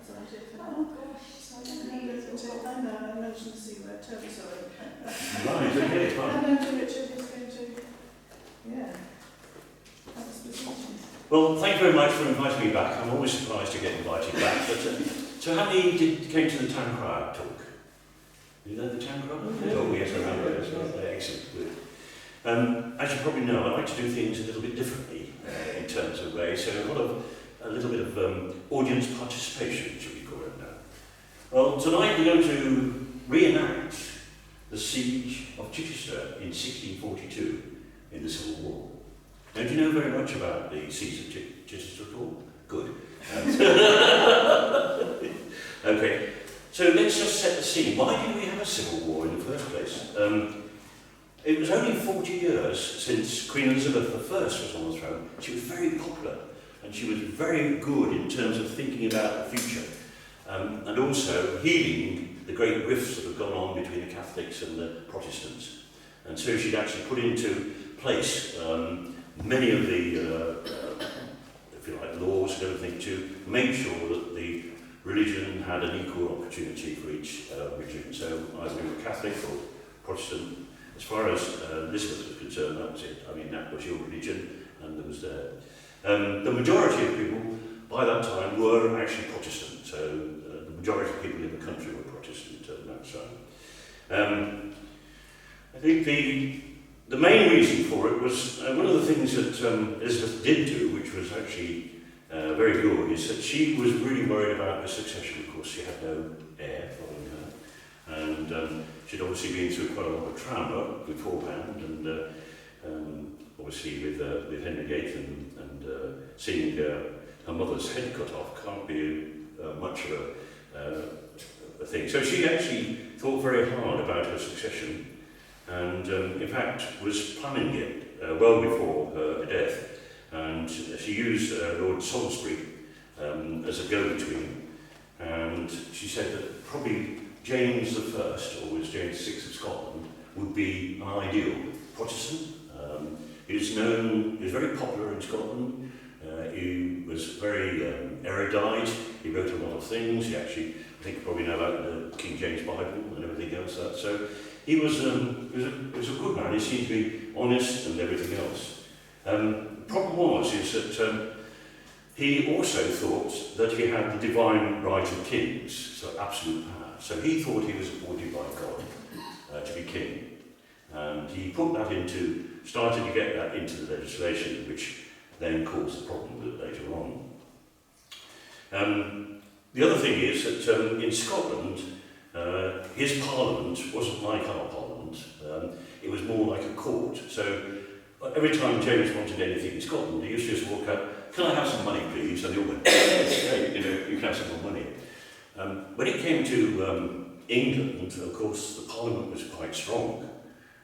outside it. Oh gosh. So I know, I mentioned the C word, terribly sorry. Right, okay, fine. I know Richard is going to, yeah, have a specific. Well, thank you very much for inviting me back. I'm always surprised to get invited back. But so how many came to the town crier talk? You know the town crier? Oh, yes, I remember it. Excellent. Good. As you probably know, I like to do things a little bit differently in terms of way. So a little bit of audience participation, should we call it now. Well, tonight we're going to reenact the Siege of Chichester in 1642 in the Civil War. Now, do you know very much about the Siege of Chichester at all? Good. Okay, so let's just set the scene. Why did we have a civil war in the first place? It was only 40 years since Queen Elizabeth I was on the throne. She was very popular, and she was very good in terms of thinking about the future, and also healing the great rifts that have gone on between the Catholics and the Protestants. And so she'd actually put into place many of the, if you like, laws and everything to make sure that the religion had an equal opportunity for each religion. So either you were Catholic or Protestant. As far as Elizabeth was concerned, that was it. I mean, that was your religion, and there was there. The majority of people by that time were actually Protestant. So the majority of people in the country were Protestant at that time. I think the main reason for it was one of the things that Elizabeth did do, which was actually very good, is that she was really worried about the succession. Of course, she had no heir following her, and she'd obviously been through quite a lot of trauma beforehand, and obviously with Henry VIII and seeing her mother's head cut off can't be much of a thing. So she actually thought very hard about her succession, and in fact was planning it well before her death, and she used Lord Salisbury as a go-between, and she said that probably James I, or was James VI of Scotland, would be an ideal Protestant. He was very popular in Scotland. He was very erudite. He wrote a lot of things. He actually, I think you probably know about the King James Bible and everything else. So he was a good man. He seemed to be honest and everything else. The problem is that he also thought that he had the divine right of kings, so absolute power. So he thought he was appointed by God to be king. And he put that started to get that into the legislation, which then caused the problem later on. The other thing is that in Scotland, his parliament wasn't like our parliament. It was more like a court. So every time James wanted anything in Scotland, he used to just walk out, "Can I have some money, please?" And they all went, "Hey, you can have some more money." When it came to England, of course, the parliament was quite strong.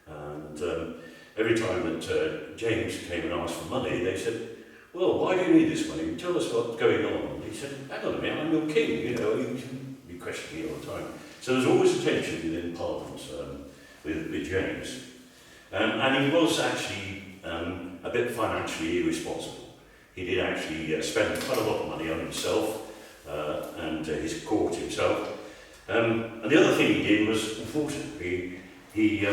And every time that James came and asked for money, they said, "Well, why do you need this money? Tell us what's going on." And he said, "Hang on a minute, I'm your king, you shouldn't be questioning me all the time." So there's always a tension within Parliament with James. And he was actually a bit financially irresponsible. He did actually spend quite a lot of money on himself and his court himself. And the other thing he did was, unfortunately, he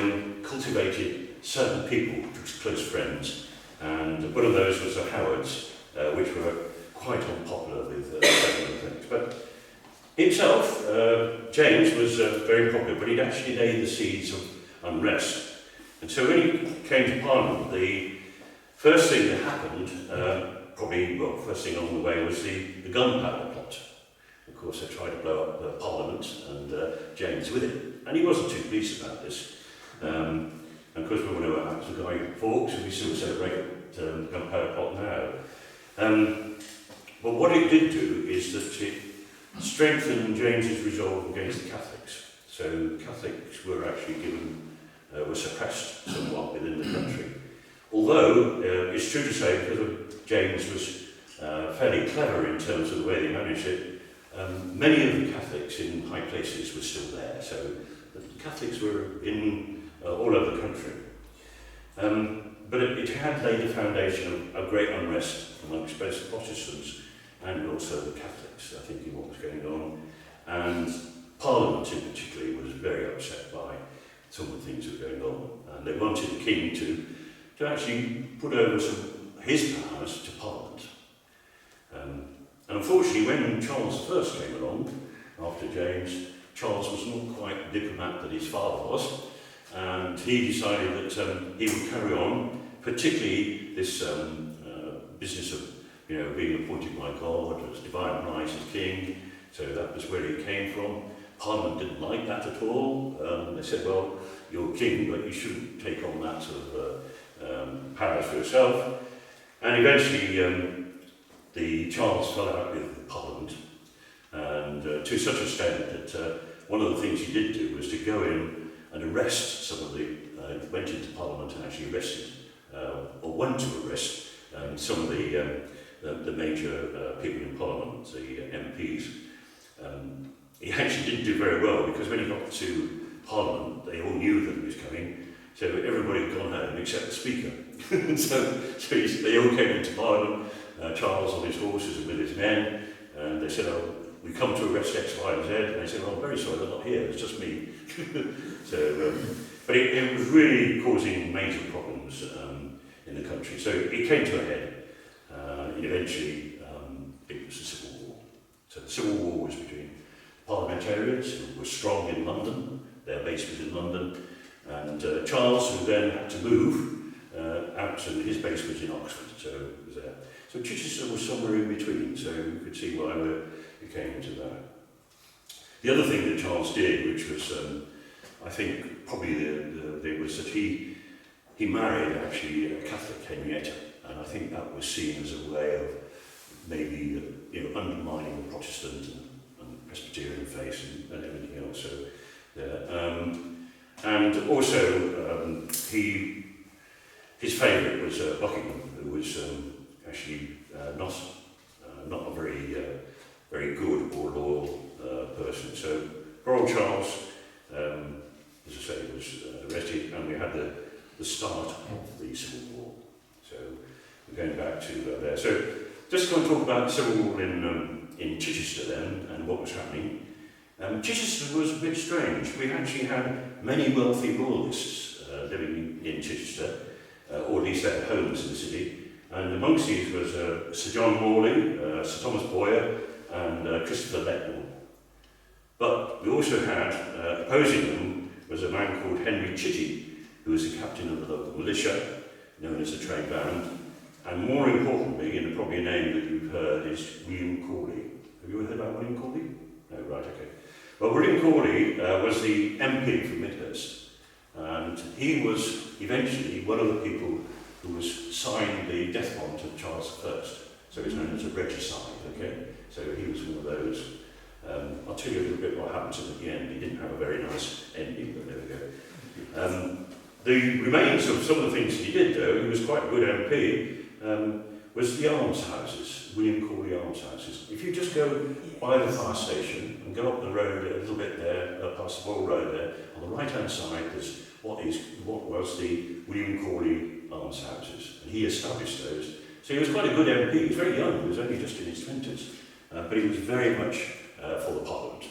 cultivated certain people, close friends, and one of those was the Howards, which were quite unpopular with certain things. But himself, James, was very popular, but he'd actually laid the seeds of unrest. And so when he came to Parliament, the first thing that happened, first thing on the way, was the gunpowder plot. Of course, they tried to blow up Parliament, and James with it. And he wasn't too pleased about this. And of course, we all know what happened to Guy Fawkes, and we still celebrate the gunpowder plot now. But what it did do is that it strengthened James's resolve against the Catholics. So Catholics were actually were suppressed somewhat within the country. Although, it's true to say, because James was fairly clever in terms of the way they managed it, many of the Catholics in high places were still there. So the Catholics were in all over the country. But it had laid the foundation of great unrest amongst both the Protestants and also the Catholics, I think, in what was going on. And Parliament in particular was very upset by some of the things that were going on. And they wanted the King to actually put over his powers to Parliament. And unfortunately, when Charles I came along, after James, Charles was not quite the diplomat that his father was, and he decided that he would carry on, particularly this business of being appointed by God as divine right as king. So that was where he came from. Parliament didn't like that at all. They said, well, you're king, but you shouldn't take on that sort of powers for yourself. And eventually, the Charles fell out with Parliament, and to such a extent that one of the things he did do was to go in and arrest some of the, went into Parliament and actually arrested, or went to arrest some of the major people in Parliament, the MPs. He actually didn't do very well, because when he got to Parliament, they all knew that he was coming, so everybody had gone home except the Speaker. so they all came into Parliament, Charles on his horses and with his men, and they said, oh, we come to arrest X, Y, and Z, and they said, oh, I'm very sorry, they're not here, it's just me. But it was really causing major problems in the country. So it came to a head, and eventually it was a civil war. So the civil war was between parliamentarians who were strong in London, their base was in London, and Charles, who then had to move out, and his base was in Oxford, so it was there. So Chichester was somewhere in between, so you could see why we came into that. The other thing that Charles did, which was, I think, probably the thing, was that he married actually a Catholic, Henrietta, and I think that was seen as a way of maybe undermining the Protestant and Presbyterian faith and everything else. So, and also his favourite was Buckingham, who was actually not a very good or loyal person. So poor old Charles, as I say, was arrested, and we had the start of the Civil War. So we're going back to there. So just going to talk about the Civil War in Chichester then, and what was happening. Chichester was a bit strange. We actually had many wealthy royalists living in Chichester, or at least they had homes in the city. And amongst these was Sir John Morley, Sir Thomas Boyer, and Christopher Letmore. But we also had, opposing them, was a man called Henry Chitty, who was the captain of the local militia, known as the Trade Band. And more importantly, and probably a name that you've heard, is William Cawley. Have you ever heard about William Cawley? No, right, okay. Well, William Cawley was the MP from Midhurst, and he was eventually one of the people who was signed the death warrant of Charles I. So it's known as a regicide, okay? So he was one of those. I'll tell you a little bit what happened to him at the end. He didn't have a very nice ending, but there we go. The remains of some of the things he did, though, he was quite a good MP, was the almshouses, William Cawley almshouses. If you just go by the fire station and go up the road a little bit there, past the Wall Road there, on the right-hand side there's what was the William Cawley almshouses, and he established those. So he was quite a good MP. He was very young, he was only just in his 20s, but he was very much for the Parliament.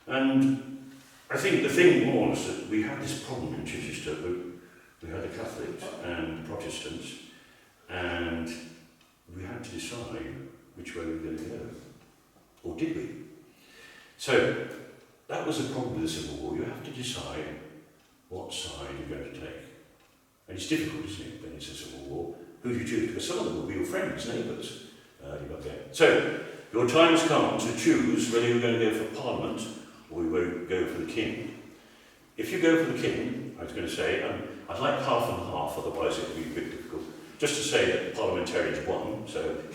And I think the thing was that we had this problem in Chichester. We had the Catholics and Protestants, and we had to decide which way we were going to go. Or did we? So that was the problem with the Civil War. You have to decide what side you're going to take. And it's difficult, isn't it, when it's a Civil War? Who do you choose? Because some of them will be your friends, neighbours. So your time has come to choose whether you're going to go for Parliament or you're going to go for the King. If you go for the King, I was going to say, I'd like half and half, otherwise it would be a bit difficult. Just to say that the parliamentarians won, so... I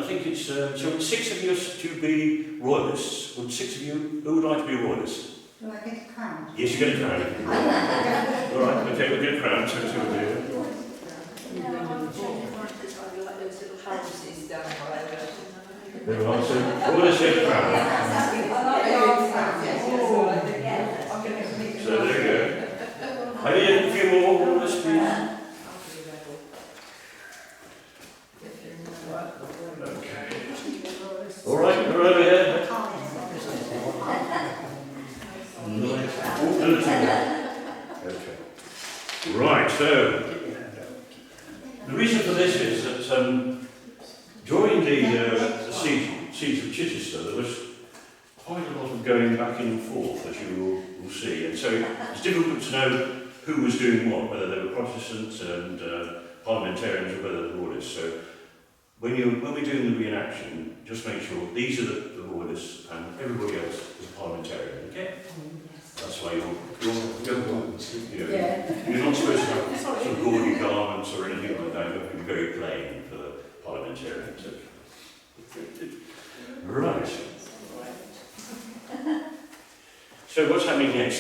think it's... so 6 of you to be royalists. Would 6 of you... Who would like to be royalists? Do I get a crown? Yes, you get a crown. All right, okay, we'll get a crown, so it's over here. There we are, so we're going to say a crown. So there you go. I need a few more royalists, please. All right, we're over here. Okay. Right, so the reason for this is that during the Siege of Chichester, there was quite a lot of going back and forth, as you will see, and so it's difficult to know who was doing what, whether they were Protestants and parliamentarians or whether they were royalists. So when we're doing the reenaction, just make sure these are the royalists and everybody else is a parliamentarian, okay? That's why you're not supposed to have sort of gaudy garments or anything like that. You have to be very plain for the parliamentarians. Right. So what's happening next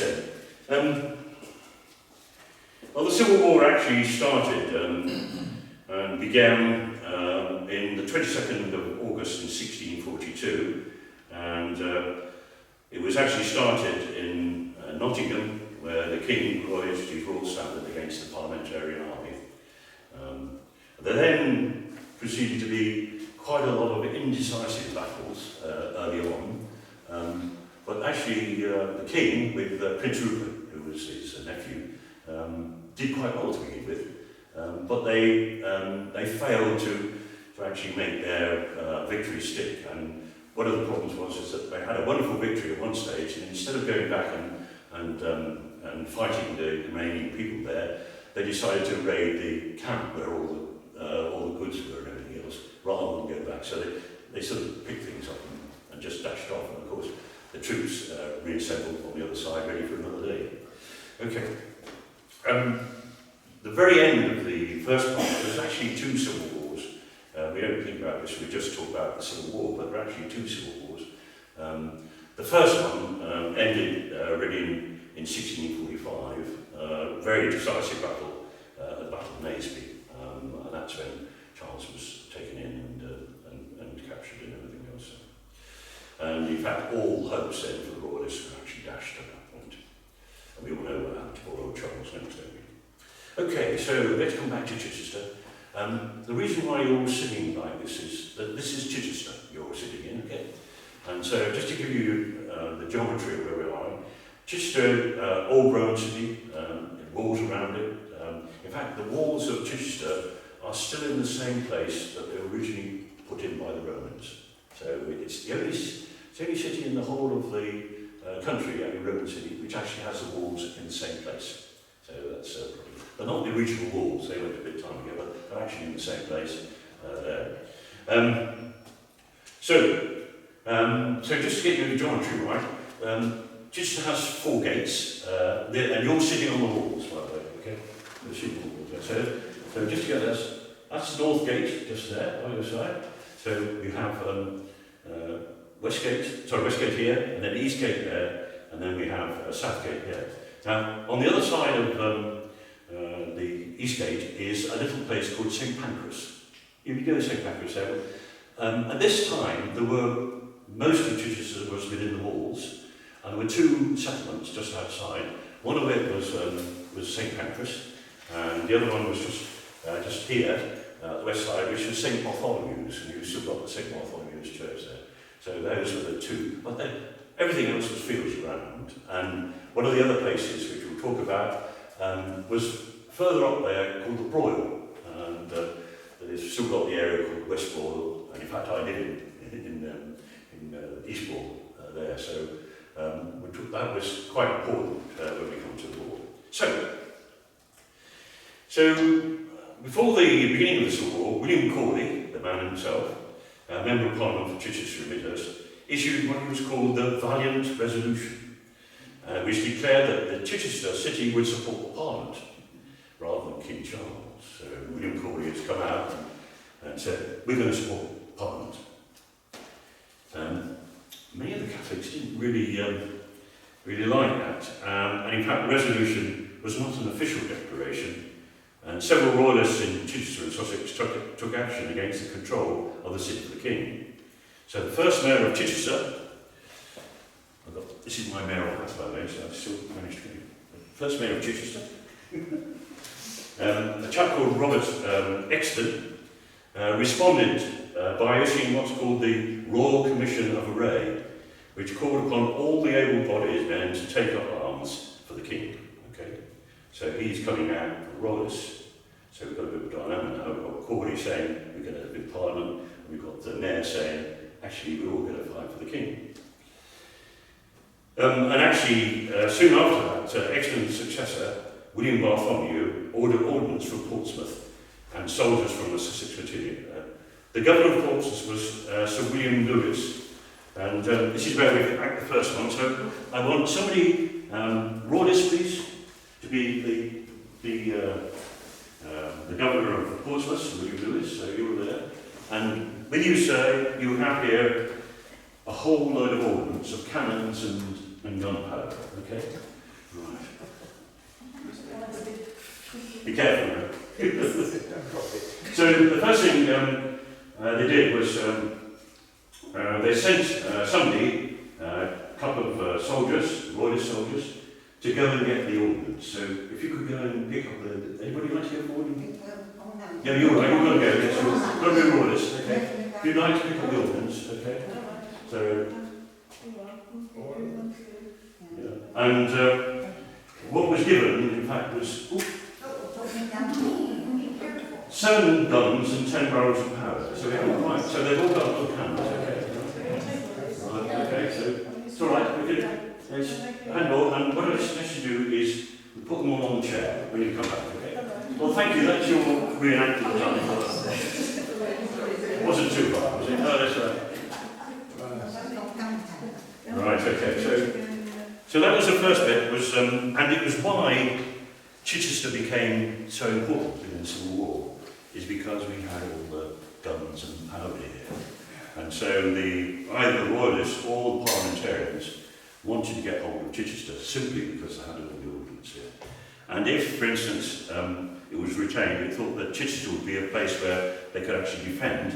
then? Well, the Civil War actually started and began in the 22nd of August in 1642, and it was actually started in Nottingham, where the King raised his royal standard against the parliamentarian army. There then proceeded to be quite a lot of indecisive battles early on, but actually the King, with Prince Rupert, who was his nephew, did quite well to begin with, but they failed to actually make their victory stick. And one of the problems was that they had a wonderful victory at one stage, and instead of going back and fighting the remaining people there, they decided to raid the camp where all the goods were and everything else, rather than go back. So they sort of picked things up and just dashed off. And of course, the troops reassembled on the other side, ready for another day. Okay. The very end of the first part, there's actually two civil wars. We don't think about this, we just talk about the Civil War, but there are actually two civil wars. The first one ended really in 1645, very decisive battle, the Battle of Naseby, and that's when Charles was taken in and captured and everything else. And in fact, all hopes then for the Royalists were actually dashed at that point. And we all know what happened to poor old Charles next, don't we? Okay, so let's come back to Chichester. The reason why you're all sitting like this is that this is Chichester you're all sitting in, okay? And so just to give you the geometry of where we are, Chichester, all-grown city, walls around it. In fact, the walls of Chichester are still in the same place that they were originally put in by the Romans. So it's the only city in the whole of the country, a Roman city, which actually has the walls in the same place. So that's they're not the original walls, they went a bit time ago, but they're actually in the same place there. So just to get you the geometry right, Chichester has 4 gates, and you're sitting on the walls, by the way, okay? You're sitting on the walls there. So just to get this, that's the north gate, just there, on your side. So you have west gate here, and then east gate there, and then we have south gate here. Now, on the other side of the east gate is a little place called St. Pancras. You can go to St. Pancras there. At this time, most of Chichester was within the walls, and there were 2 settlements just outside. One of it was St. Pancras, and the other one was just here, the west side, which was St. Bartholomew's, and you've still got the St. Bartholomew's church there. So those were the 2. But then everything else was fields around, and one of the other places which we'll talk about was further up there called the Broyle, and they've still got the area called West Broyle, and in fact I did in East Broyle there, so that was quite important when we come to the war. So before the beginning of the Civil War, William Corley, the man himself, Member of Parliament for Chichester and Midhurst, issued what was called the Valiant Resolution, which declared that the Chichester city would support the Parliament rather than King Charles. So William Corley has come out and said, we're going to support Parliament. Many of the Catholics didn't really like that, and in fact the resolution was not an official declaration, and several royalists in Chichester and Sussex took action against the control of the seat of the King. So the first mayor of Chichester, this is my mayoral hat by the way, so I've still managed to get it. First mayor of Chichester, a chap called Robert Exton, responded by issuing what's called the Royal Commission of Array, which called upon all the able-bodied men to take up arms for the king. Okay, so he's coming out for royalists. So we've got a bit of dilemma now. We've got Corey saying we're going to have a big parliament, and we've got the mayor saying actually we're all going to fight for the king. And actually, soon after that, excellent successor, William Bartholomew, ordered ordnance from Portsmouth and soldiers from the Sussex battalion. The governor of Portsmouth was Sir William Lewis, and this is where we get back the first one. So I want somebody, Royalist please, to be the governor of Portsmouth, Sir William Lewis, so you're there. And with you, sir, you have here a whole load of ordnance, of cannons and gunpowder, okay? Right. Be careful now. So the first thing they did was they sent somebody, a couple of soldiers, royalist soldiers, to go and get the ordnance. So if you could go and pick up the... Anybody like to go forward? Yeah, you're right, you've got to go. Yes, you've got to be a royalist, okay? If you'd like to pick up the ordnance, okay? So... Yeah. And what was given, in fact, was 7 guns and 10 barrels of powder. So we haven't quite... So they've all got little cannons, okay? Right, okay, so it's all right. We can... Hang on, and what I suggest you do is we put them all on the chair when you come back, okay? Well, thank you, that's your reenactment time. It wasn't too far, was it? No, that's right. Right, okay, so that was the first bit, was, and it was why Chichester became so important in the Civil War, is because we had all the guns and powder here. And so either the Royalists or the Parliamentarians wanted to get hold of Chichester simply because they had all the ordnance here. And if, for instance, it was retained, it thought that Chichester would be a place where they could actually defend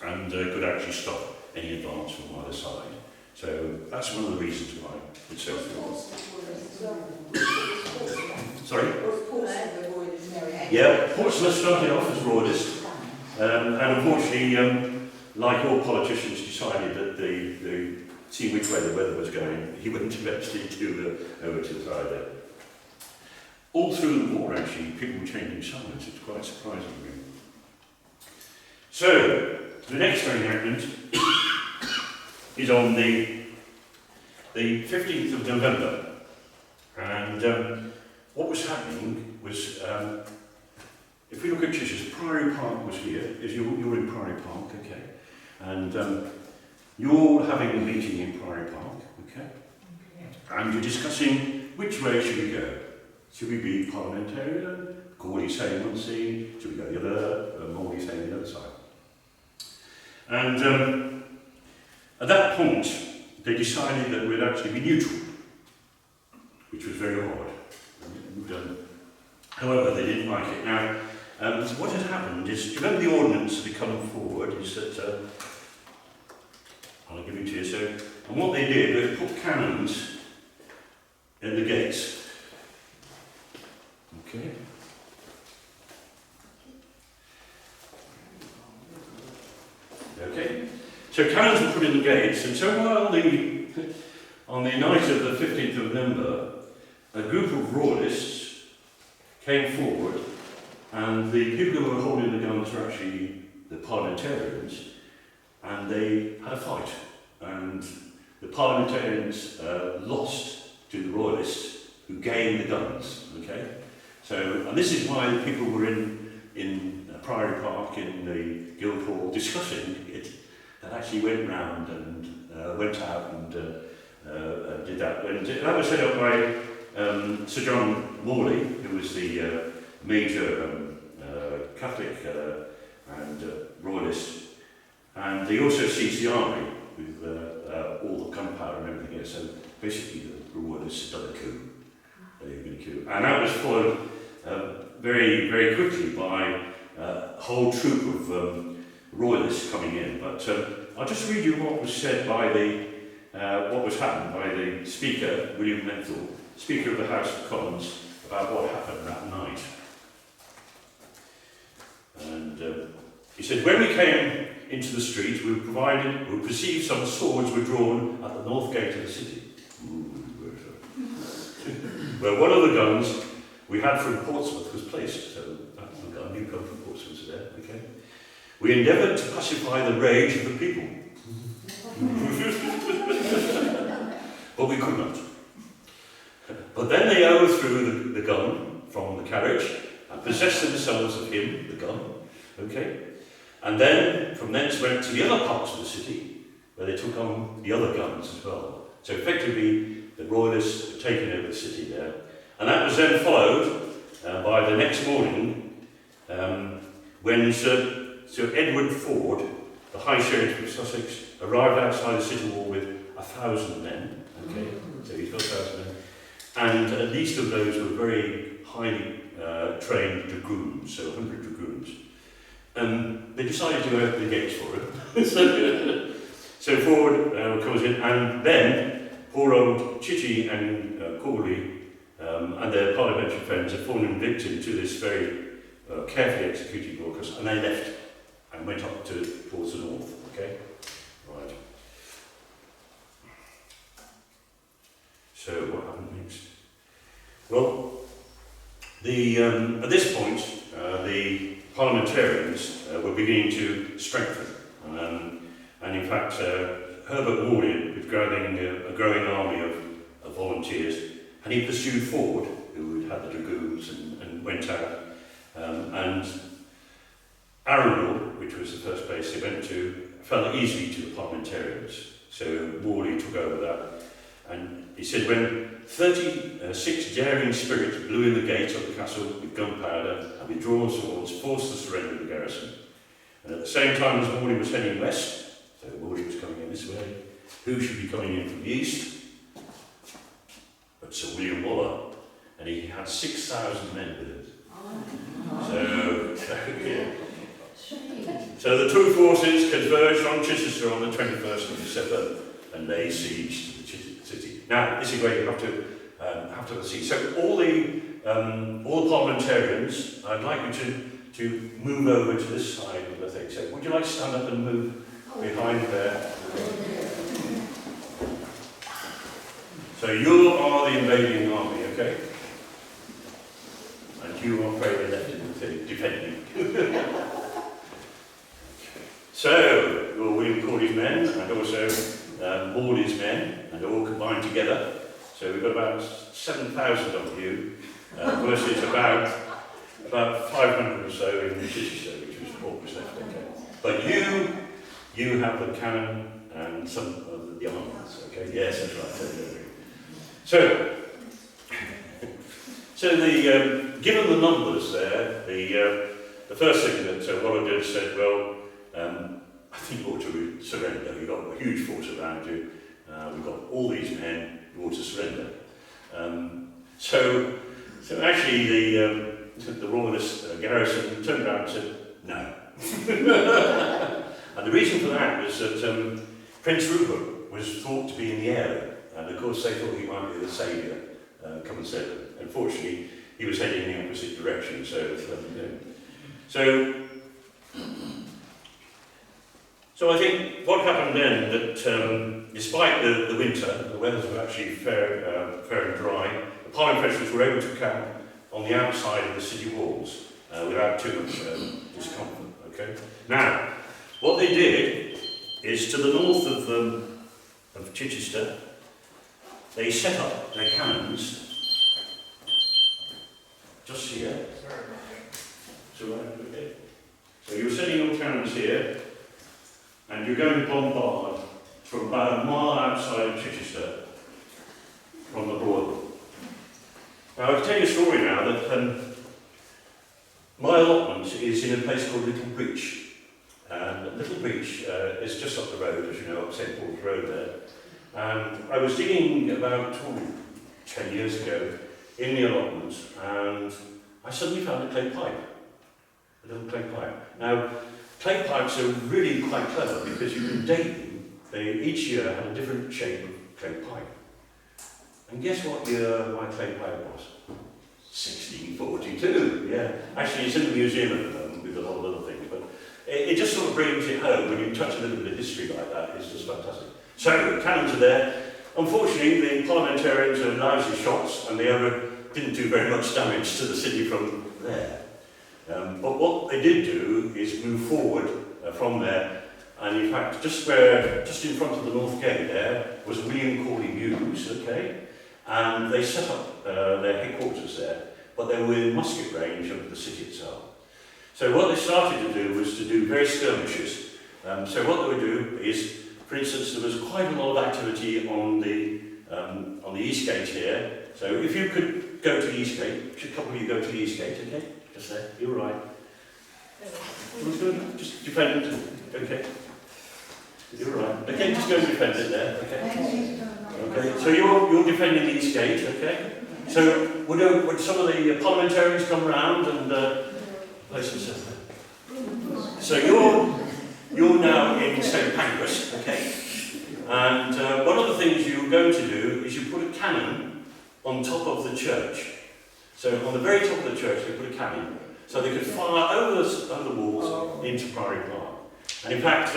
and could actually stop any advance from either side. So that's one of the reasons why it's so important. Sorry? Yeah, Portsmouth started off as royalist, and unfortunately, like all politicians, decided that seeing which way the weather was going, he went eventually over to the side there. All through the war, actually, people were changing sides. It's quite surprising, really. So, the next reenactment is on the 15th of November. And what was happening was, if we look at Chichester, Priory Park was here. You're in Priory Park, okay. And you're all having a meeting in Priory Park, okay? And you're discussing which way should we go. Should we be parliamentarian? Corey saying one scene. Should we go the other? Morley saying the other side. And at that point, they decided that we'd actually be neutral, which was very odd. However, they didn't like it. Now, what had happened is, do you remember the ordnance that had come forward? Is that I'll give it to you. So, and what they did, they put cannons in the gates. Okay. Okay. So cannons were put in the gates, and so while on the night of the 15th of November, a group of royalists came forward, and the people who were holding the guns were actually the parliamentarians, and they had a fight, and the parliamentarians lost to the royalists, who gained the guns. Okay, so and this is why the people were in Priory Park in the Guildhall discussing it, and actually went round and went out and did that. And that was set up by Sir John Morley, who was the major Catholic and royalist, and he also seized the army with all the gunpowder and everything else. So basically, the royalists had done a coup. And that was followed very, very quickly by a whole troop of royalists coming in. But I'll just read you what was said by what was happened by the Speaker, William Menthal, Speaker of the House of Commons, about what happened that night. And he said, when we came into the street, we perceived some swords were drawn at the north gate of the city. Where one of the guns we had from Portsmouth was placed, so we've got a new gun from Portsmouth there, okay? We endeavoured to pacify the rage of the people. But we could not. But then they overthrew the gun from the carriage and possessed themselves of him, the gun, okay? And then from thence went to the other parts of the city, where they took on the other guns as well. So effectively, the Royalists had taken over the city there. And that was then followed by the next morning, when Sir Edward Ford, the High Sheriff of Sussex, arrived outside the city wall with 1,000 men. Okay, so he's got 1,000 men. And at least of those were very highly trained dragoons, so 100 dragoons. They decided to open the gates for him. So Ford comes in, and then poor old Chichi and Corley and their parliamentary friends had fallen victim to this very carefully executed blockers, and they left and went up towards the north. Okay, right. So what happened next? Well, at this point, the parliamentarians were beginning to strengthen, and in fact, Herbert Morley was gathering a growing army of volunteers, and he pursued Ford, who had the dragoons, and went out. And Arundel, which was the first place they went to, fell easily to the parliamentarians. So Morley took over that, and he said when 36 daring spirits blew in the gate of the castle with gunpowder and with drawn swords, forced the surrender of the garrison. And at the same time as Morley was heading west, so Morley was coming in this way, who should be coming in from the east? But Sir William Waller, and he had 6,000 men with him. So the two forces converged on Chichester on the 21st of December and laid siege to the city. Now, this is where you have to see. So all the parliamentarians, I'd like you to move over to this side of the thing. So would you like to stand up and move behind there? So you are the invading army, okay? And you are very left in the defending. So, you're William Corley's men, and also Morley's men, and they're all combined together. So we've got about 7,000 of you, versus about 500 or so in Chichester, which was 4%, okay? But you have the cannon and some of the arms, okay? Yes, that's right. So given the numbers there, the first thing that Waller did said, well, I think you ought to surrender. You've got a huge force around you. We've got all these men. You ought to surrender. So actually, the Royalist garrison turned around and said no. And the reason for that was that Prince Rupert was thought to be in the area, and of course they thought he might be the saviour. Come and save them. Unfortunately, he was heading in the opposite direction. So I think what happened then, that despite the winter, the weathers were actually fair and dry, the parliamentarians were able to camp on the outside of the city walls without too much discomfort. Okay. Now, what they did is to the north of Chichester, they set up their cannons just here. So you're setting your cannons here, and you're going to bombard from about a mile outside of Chichester from the Broad. Now, I can tell you a story now that my allotment is in a place called Little Breach. And Little Breach is just up the road, as you know, up St Paul's Road there. And I was digging about 10 years ago in the allotment, and I suddenly found a clay pipe. A little clay pipe. Now, clay pipes are really quite clever because you can date them. They each year have a different shape of clay pipe. And guess what year my clay pipe was? 1642, yeah. Actually, it's in the museum at the moment with a lot of other things, but it just sort of brings it home when you touch a little bit of history like that. It's just fantastic. So, cannons are there. Unfortunately, the parliamentarians are lousy shots, and they didn't do very much damage to the city from there. But what they did do is move forward from there, and in fact, just in front of the north gate there was William Corley Mews, okay, and they set up their headquarters there, but they were in musket range of the city itself. So what they started to do was to do various skirmishes. So what they would do is, for instance, there was quite a lot of activity on the east gate here. So if you could go to the east gate, should a couple of you go to the east gate, okay? Just there, you're right. Good. Just defend it, okay? You're right. Okay, just go and defend it there, okay? Okay, so you're defending the east gate, okay? So would some of the parliamentarians come round and place themselves there? So you're now in St Pancras, okay? And one of the things you're going to do is you put a cannon on top of the church. So on the very top of the church they put a cannon, so they could fire over the walls into Priory Park. And in fact,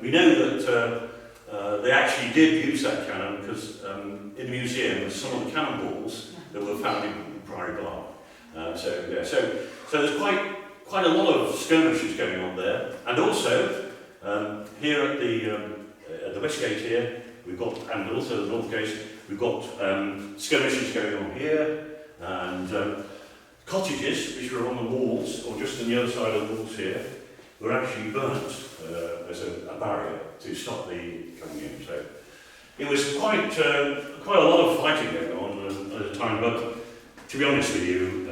we know that they actually did use that cannon because in the museum there's some of the cannonballs that were found in Priory Park. So there's quite a lot of skirmishes going on there, and also here at the west gate here we've got, and also the north gate, we've got skirmishes going on here, and cottages which were on the walls or just on the other side of the walls here were actually burnt as a barrier to stop the coming in. So it was quite a lot of fighting going on at the time, but to be honest with you,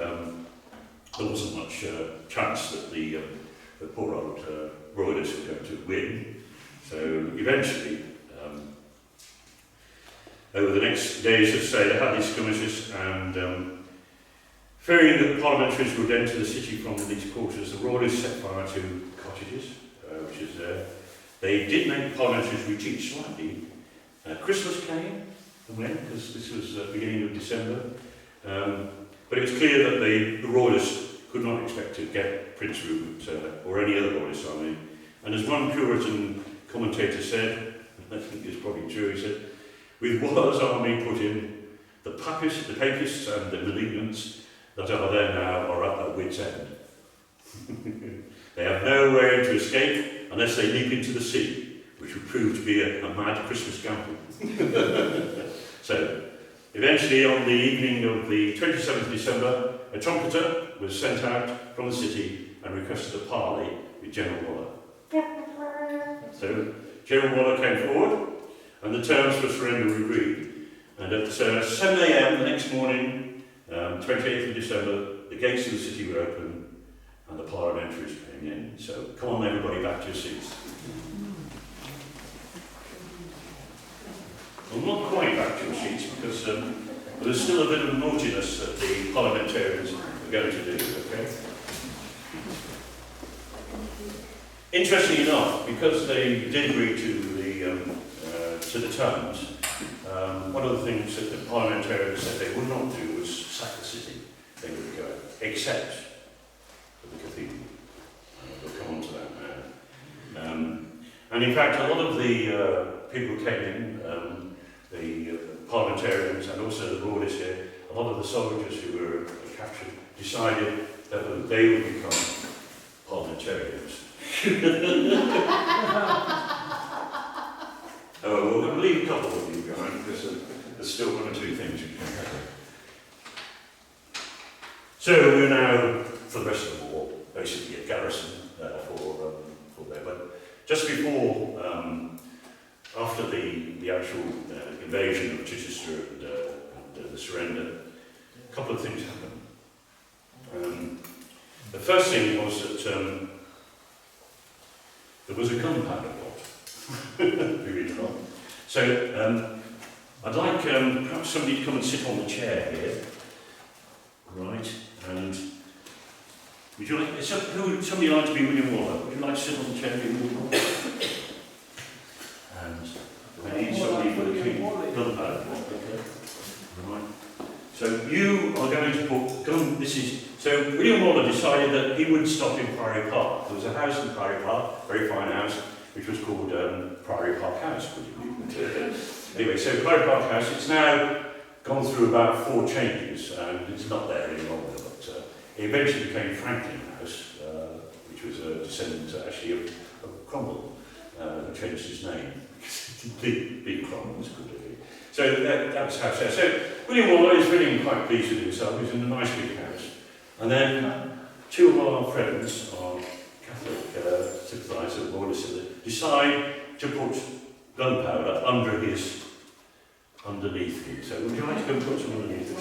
there wasn't much chance that the poor old royalists were going to win. So eventually, over the next days, as I say, they had these skirmishes, and fearing that the parliamentaries would enter the city from these quarters, the royalists set fire to cottages, which is there. They did make the parliamentaries retreat slightly. Christmas came and went, because this was the beginning of December. But it was clear that the royalists could not expect to get Prince Rupert or any other royalist army. And as one Puritan commentator said, and I think it's probably true, he said, with Waller's army put in, the papists and the malignants that are there now are at their wits' end. They have no way to escape unless they leap into the sea, which would prove to be a mad Christmas gamble. So, eventually on the evening of the 27th of December, a trumpeter was sent out from the city and requested a parley with General Waller. So, General Waller came forward, and the terms for surrender were agreed. And at 7 AM the next morning, 28th of December, the gates of the city were open and the parliamentaries came in. So come on everybody, back to your seats. Well, not quite back to your seats because there's still a bit of naughtiness that the parliamentarians are going to do, okay? Interestingly enough, because they did agree to the terms, one of the things that the parliamentarians said they would not do was sack the city. They would go, except for the cathedral. We'll come on to that now. And in fact, a lot of the people who came in, the parliamentarians and also the royalists here, a lot of the soldiers who were captured decided that they would become parliamentarians. Well, we'll leave a couple of you behind because there's still one or two things you can cover. So we're now, for the rest of the war, basically a garrison for there. But just before, after the actual invasion of Chichester and the surrender, a couple of things happened. The first thing was that there was a gunpowder plot. So I'd like perhaps somebody to come and sit on the chair here, right? And would you like? Who would somebody like to be William Waller? Would you like to sit on the chair, being William Waller? And I need somebody for the gunpowder plot. Okay. Right. So you are going to put gun. This is So William Waller decided that he would stop in Priory Park. There was a house in Priory Park, very fine house, which was called Priory Park House. Anyway, so Priory Park House, it's now gone through about 4 changes, and it's not there any longer, but it eventually became Franklin House, which was a descendant actually of Cromwell, who changed his name, because big Cromwell was good. So that was house there. So William Waller is feeling quite pleased with himself. He's in a nice big house. And then 2 of our friends, our Catholic sympathisers, Royalists, decide to put gunpowder underneath him. So would you like to go and put some underneath him?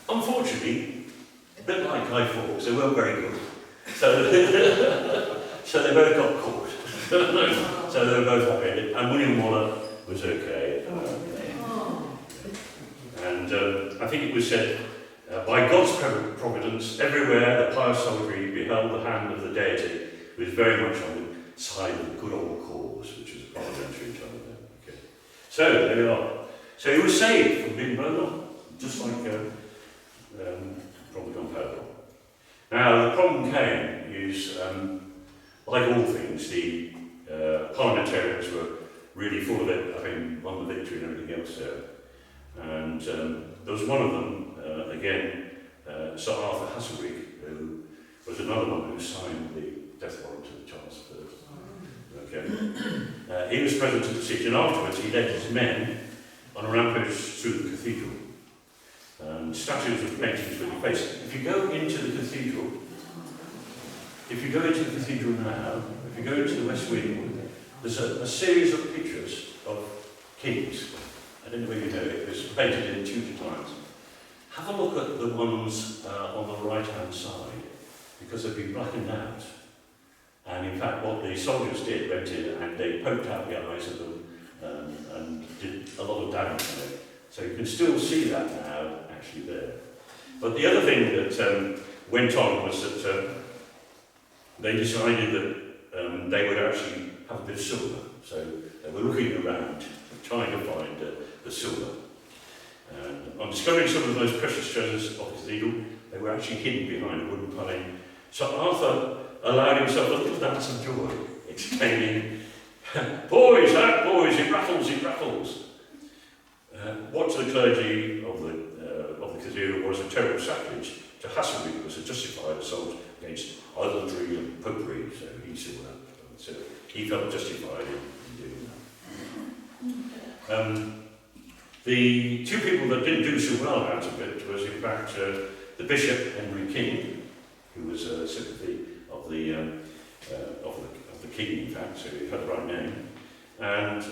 Unfortunately, a bit like Guy Fawkes, they weren't very good. So they both got caught. So they were both happy. And William Waller was okay. And I think it was said, by God's providence, everywhere the pious soldiery beheld the hand of the deity, who was very much on the side of the good old cause, which was parliamentary time then. Okay. So there we are. So he was saved from being blown up, just like from the gunpowder. Now the problem came is, like all things, the parliamentarians were really full of it, having won the victory and everything else there. And there was one of them, again, Sir Arthur Hasselrig, who was another one who signed the death warrant to Charles I. Okay. He was present at the siege, and afterwards he led his men on a rampage through the cathedral. Statues and paintings were defaced. If you go into the cathedral now, if you go into the West Wing, there's a series of pictures of kings. I don't know whether you know it, it was painted in Tudor times. Have a look at the ones on the right-hand side, because they've been blackened out. And in fact, what the soldiers did, went in and they poked out the eyes of them and did a lot of damage to it. So you can still see that now, actually there. But the other thing that went on was that they decided that they would actually have a bit of silver. So they were looking around, trying to find the silver. And on discovering some of the most precious treasures of the cathedral, they were actually hidden behind a wooden paling. So Arthur allowed himself a little dance of joy, exclaiming, "Boys, boys, it rattles, it rattles." What to the clergy of the cathedral was a terrible sacrilege. To Hasselrig was a justified assault against idolatry and popery, so he saw that. So he felt justified in doing that. The 2 people that didn't do so well out of it was, in fact, the Bishop Henry King, who was a sympathy of the King, in fact, so he had the right name, and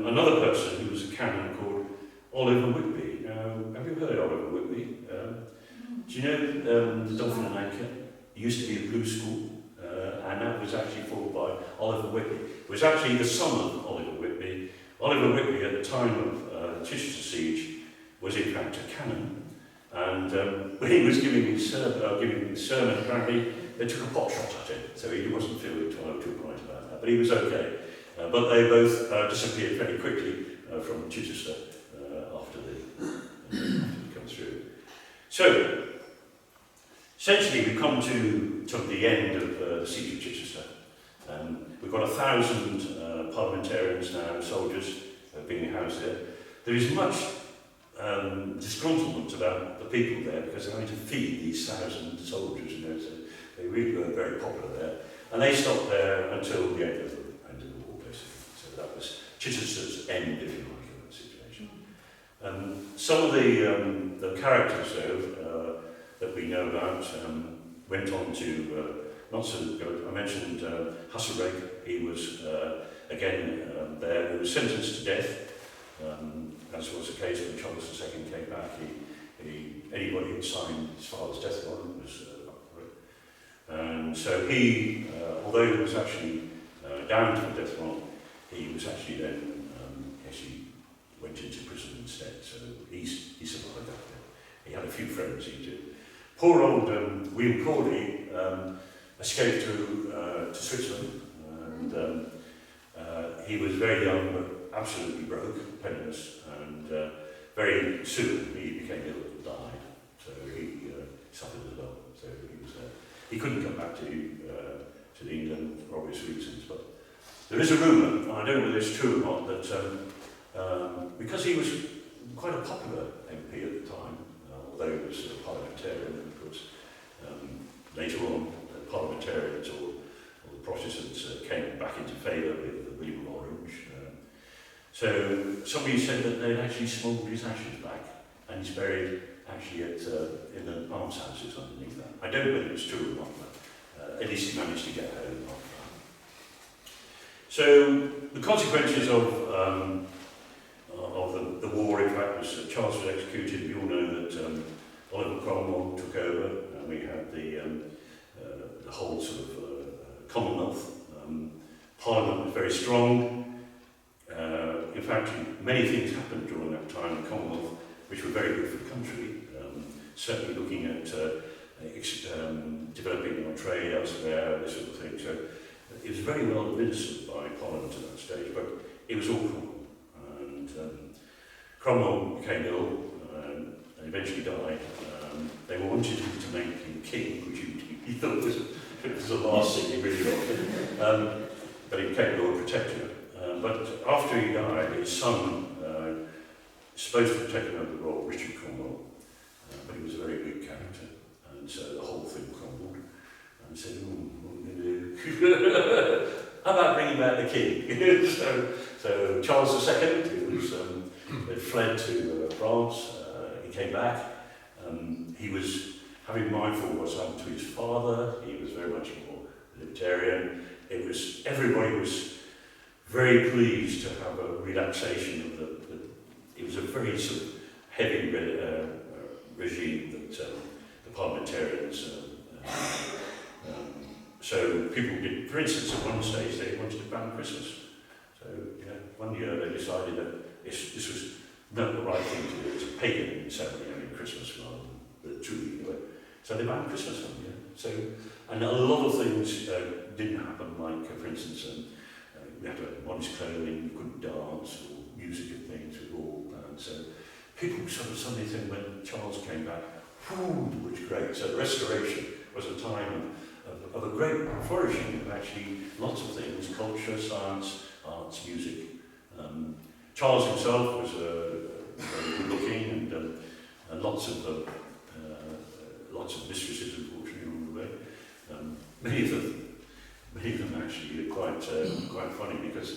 another person who was a canon called Oliver Whitby. Have you heard of Oliver Whitby? Do you know the Dolphin and Anchor? It used to be a blue school, and that was actually formed by Oliver Whitby. It was actually the son of Oliver Whitby. Oliver Whitby, at the time of the Chichester siege, was in fact a canon. And when he was giving his sermon, apparently they took a pot shot at him, so he wasn't feeling too bright about that. But he was okay. But they both disappeared very quickly from Chichester after they come through. So, essentially, we come to the end of the Siege of Chichester. We've got 1,000 parliamentarians now, soldiers, being housed there. There is much disgruntlement about the people there because they're having to feed these 1,000 soldiers, you know, so they really were very popular there. And they stopped there until the end of the war, basically. So that was Chichester's end, if you like, in that situation. Some of the characters, though, that we know about went on to not so good. I mentioned Hasselrig. He was again there. He was sentenced to death, as was the case when Charles II came back. Anybody who signed his father's death warrant was up for it. And so he, although he was actually down to the death warrant, he was actually then actually went into prison instead. So he survived that. He had a few friends. He did. Poor old William Corley escaped to Switzerland, and he was very young, but absolutely broke, penniless, and very soon he became ill and died. So he suffered as well. So he couldn't come back to England for obvious reasons. But there is a rumour, and I don't know whether it's true or not, that because he was quite a popular MP at the time, although he was a parliamentarian, and of course later on the parliamentarians or the Protestants came back into favour with William of Orange. So somebody said that they'd actually smuggled his ashes back, and he's buried actually in the almshouses underneath that. I don't know whether it's true or not, but at least he managed to get home after that. So the consequences of the war, in fact, was Charles was executed. We all know that Oliver Cromwell took over, and we had the whole sort of Commonwealth. Parliament was very strong. In fact, many things happened during that time in the Commonwealth, which were very good for the country. Certainly looking at developing our trade elsewhere, this sort of thing. So it was very well administered by Parliament at that stage, but it was all Cromwell. And Cromwell became ill and eventually died. They wanted him to make him king, which he thought was the last thing he really wanted. But he became Lord Protector. But after he died, his son, supposed to have taken over the role, Richard Cromwell, but he was a very weak character, and so the whole thing crumbled, and said, what are we going to do? How about bringing back the king? so Charles II, who was, had fled to France, he came back. He was having mindful of what's happened to his father. He was very much more libertarian. Everybody was very pleased to have a relaxation of it was a very sort of heavy regime that the parliamentarians so people did, for instance, at one stage they wanted to ban Christmas. So one year they decided that this was not the right thing to do. It was a pagan ceremony, Christmas rather than the true. So they banned Christmas one year. So, and a lot of things didn't happen, like for instance, we had to have modest clothing, we couldn't dance, or music and things were all banned. So people sort of suddenly think when Charles came back, whew, which great. So the Restoration was a time of a great flourishing of actually lots of things, culture, science, arts, music. Charles himself was very good looking and lots of mistresses, unfortunately, along the way. Many of them actually are quite funny because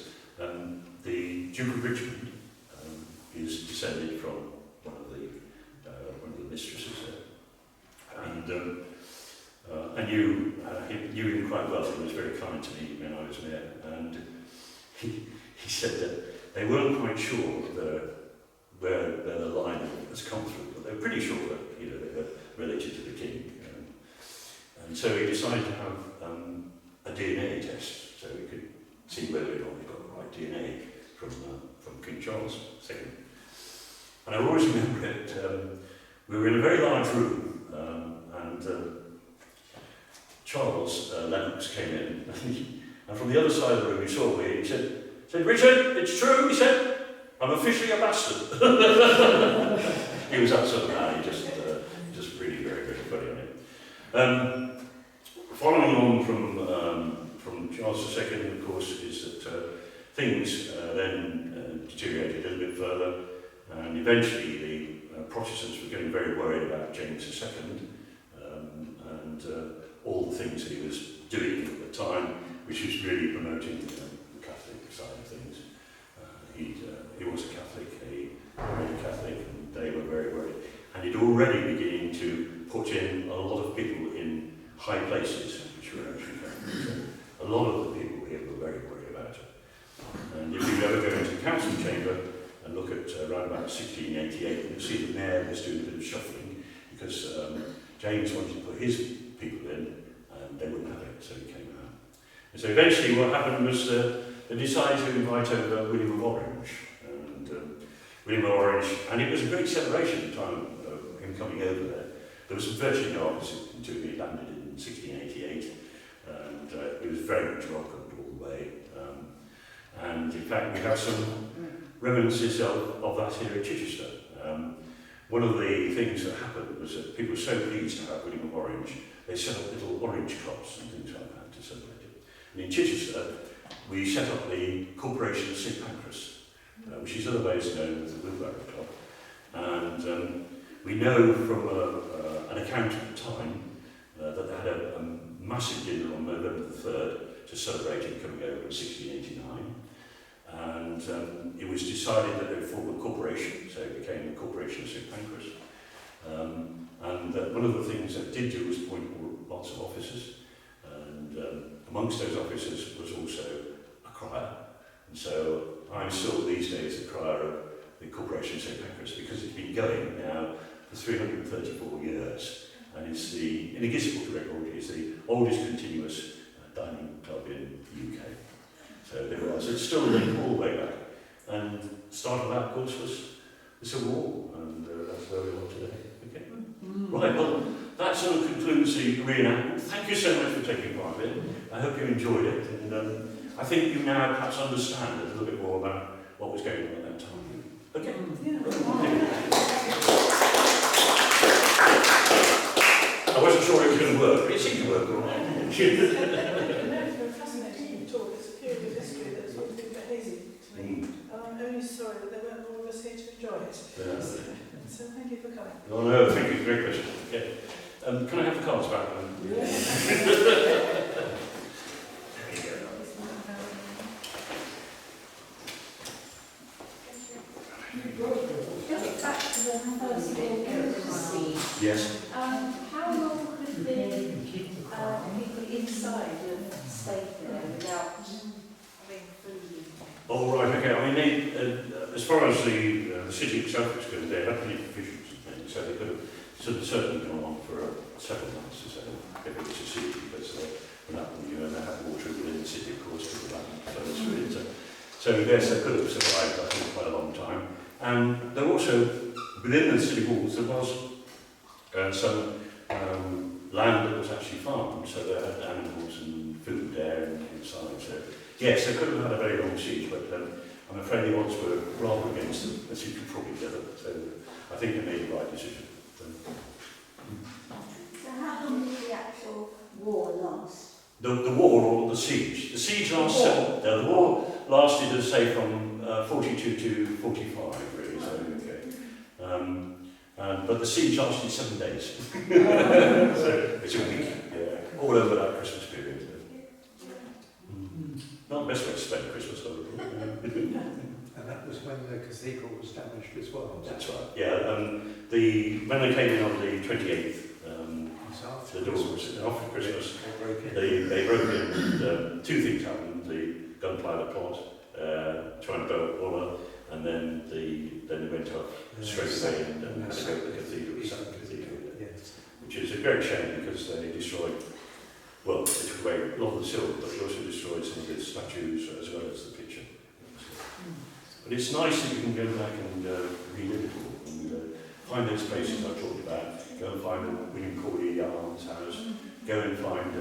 the Duke of Richmond is descended from one of the mistresses there, and I knew him quite well. He was very kind to me when I was there, and he said that they weren't quite sure where the line has come through, but they were pretty sure that they were related to the king. And so he decided to have a DNA test, so we could see whether or not we got the right DNA from King Charles II. And I always remember it. We were in a very large room, and Charles Lennox came in, and from the other side of the room he saw me. He said, "Richard, it's true." He said, "I'm officially a bastard." He was that sort of man. He just really very, very funny on it. Following on from Charles II, of course, is that things then deteriorated a little bit further, and eventually the Protestants were getting very worried about James II and all the things that he was doing at the time, which was really promoting the Catholic side of things. He was a Catholic, a Roman Catholic, and they were very worried. And he'd already beginning to put in a lot of people in high places, which were actually Catholics. So a lot of the people here were very worried about it. And if you ever go into the council chamber and look at around about 1688, you'll see the mayor was doing a bit of shuffling because James wanted to put his people in, and they wouldn't have it, so he came out. And so eventually what happened was they decided to invite over William of Orange. And William of Orange, and it was a great celebration at the time of him coming over there. There was virtually no opposite until he landed in 1688, and he was very much welcomed all the way. And in fact, we have some reminiscences of that here at Chichester. One of the things that happened was that people were so pleased to have William of Orange, they set up little orange clubs and things like that to celebrate it. And in Chichester, we set up the Corporation of St Pancras, which is otherwise known as the Wheelbarrow Club. And we know from an account at the time that they had a massive dinner on November the 3rd to celebrate it coming over in 1689. And it was decided that they would form a corporation, so it became the Corporation of St Pancras. And one of the things they did do was appoint lots of officers, and amongst those officers was also a crier. And so I'm still these days the crier of the Corporation of St Pancras because it's been going now for 334 years, and it's in the Guinness Book of Record, it's the oldest continuous dining club in the UK. So there was. It's still linked all the way back. And the start of that, of course, was the Civil War, and that's where we are today. Okay. Right, well, that sort of concludes the reenactment. Thank you so much for taking part in it. I hope you enjoyed it, and I think you now perhaps understand a little bit more about what was going on at that time. Okay? I wasn't sure it was going to work, but it seemed to work all right. I'm only sorry that there weren't more of us here to enjoy it. Yeah. So thank you for coming. Oh no, thank you. Great question. Okay. Can I have the cards back then? Yeah. Just back to the first Siege. Yes. How long could the people inside have stayed there without having food? Oh right, okay. I mean, as far as the city itself is concerned, they had plenty of provisions and things, so they could have certainly gone on for several months or so if it was a city, because when that point, they had water within the city, of course, to the land flows through it. So yes, they could have survived, I think, quite a long time. And there also, within the city walls, there was some land that was actually farmed, so they had animals and food there and inside. So yes, they could have had a very long siege, but I'm afraid the odds were rather against them, as you could probably gather. So I think they made the right decision. So how long did the actual war last? The war or the siege? The siege lasted. The war lasted, as say, from 42 to 45, really. So okay. But the siege lasted 7 days. So it's a week. Yeah, all over that Christmas period. Not the best way to spend Christmas, though. And that was when the cathedral was damaged as well. That's right. Yeah. When they came in on the 28th, the doors after Christmas, they broke in. And, two things happened: the gunpowder plot, trying to build Waller, and then they went up straight away and had to go to the cathedral, which is a great shame because they destroyed. Well, they took away a lot of the silver, but they also destroyed some of the statues as well as the picture. But it's nice that you can go back and relive it all and find those places I talked about. Go and find the William Cordy Arms House. Go and find,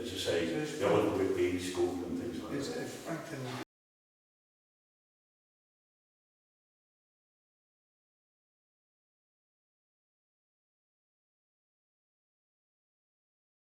as you say, the Oliver Whitby School and things like that.